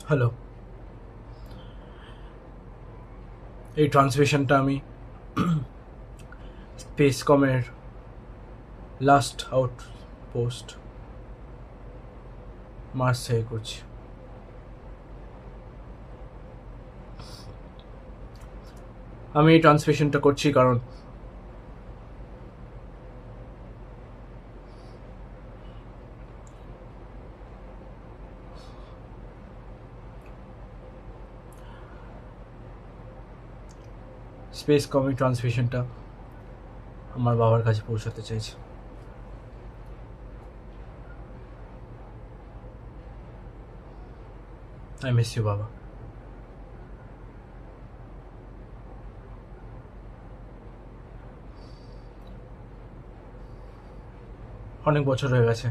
Hello, এই ট্রান্সমিশনটা আমি space কমের লাস্ট আউটপোস্ট মার্স থেকে করছি। আমি এই ট্রান্সমিশনটা করছি কারণ স্পেস কমের ট্রান্সমিশনটা আমার বাবার কাছে পৌঁছাতে চাইছে। আই মিস ইউ বাবা। অনেক বছর হয়ে গেছে।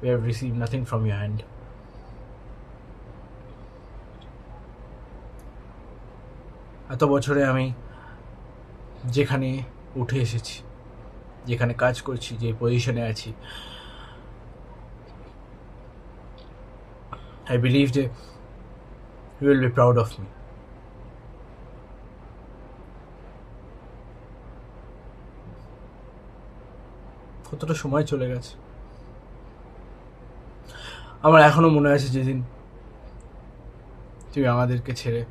We have received nothing from your hand. এত বছরে আমি যেখানে উঠে এসেছি, যেখানে কাজ করছি, যে পজিশনে আছি, I believe that you will be proud of me. কতটা সময় চলে গেছে। আমার এখনো মনে আছে যেদিন তুমি আমাদেরকে ছেড়ে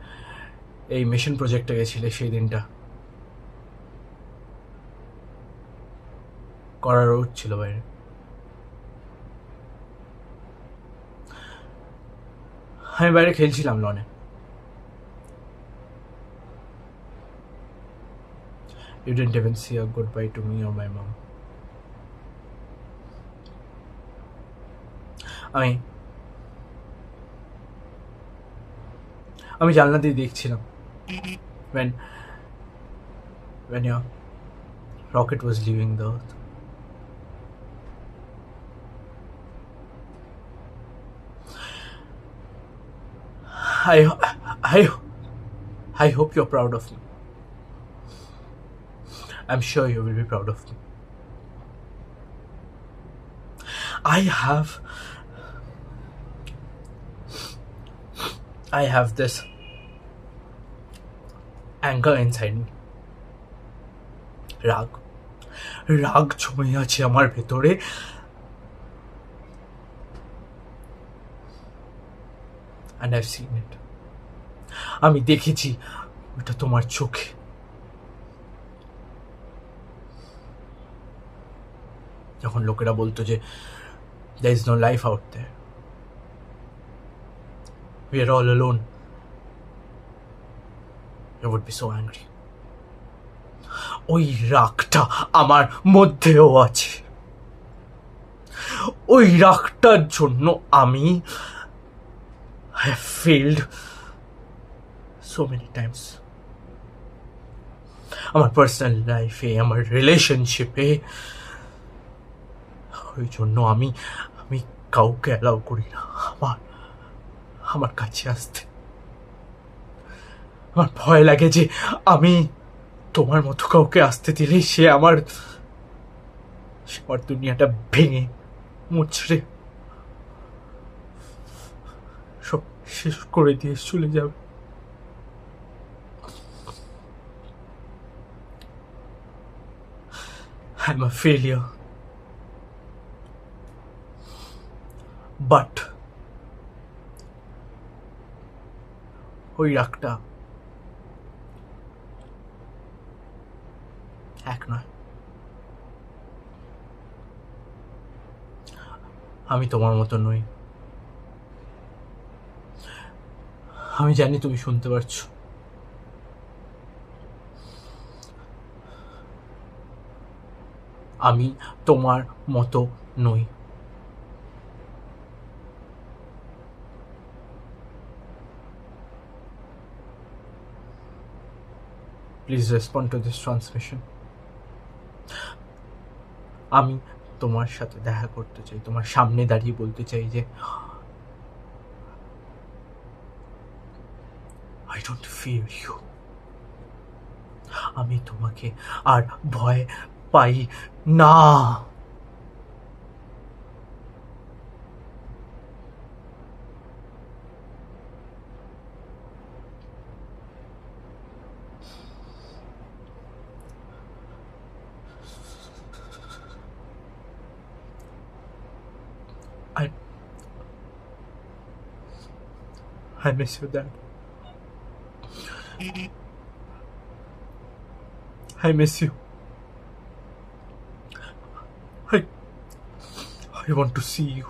এই মিশন প্রজেক্টে গেছিলে, সেই দিনটা করার রোদ ছিল বাইরে। আমি বাইরে খেলছিলাম লনে। You didn't even say a goodbye to me or my mom. আমি জানলা দিয়ে দেখছিলাম when your rocket was leaving the earth. I hope you're proud of me. I'm sure you will be proud of me. I have this anger inside me. রাগ জমে আছে আমার ভেতরে। And I've seen it. আমি দেখেছি ওটা তোমার চোখে। যখন লোকেরা বলতো যে there is no life out there, we are all alone, I would be so angry. ওই রাগটা আমার মধ্যেও আছে। ওই রাগটার জন্য আমি I have failed so many times. আমার পার্সোনাল লাইফে, আমার রিলেশনশিপে। ওই জন্য আমি কাউকে অ্যালাউ করি না আমার কাছে আসতে। আমার ভয় লাগে যে আমি তোমার মতো কাউকে আসতে দিলেই সে আমার দুনিয়াটা ভেঙে মুচড়ে সব শেষ করে দিয়ে চলে যাবে। I'm a failure. But ওই রাগটা এক নয়। আমি তোমার মতো নই। আমি জানি তুমি শুনতে পারছো। আমি তোমার মতো নই। Please respond to this transmission. আমি তোমার সাথে দেখা করতে চাই, তোমার সামনে দাঁড়িয়ে বলতে চাই যে I don't fear you. আমি তোমাকে আর ভয় পাই না। I miss you, Dad. I miss you. I want to see you.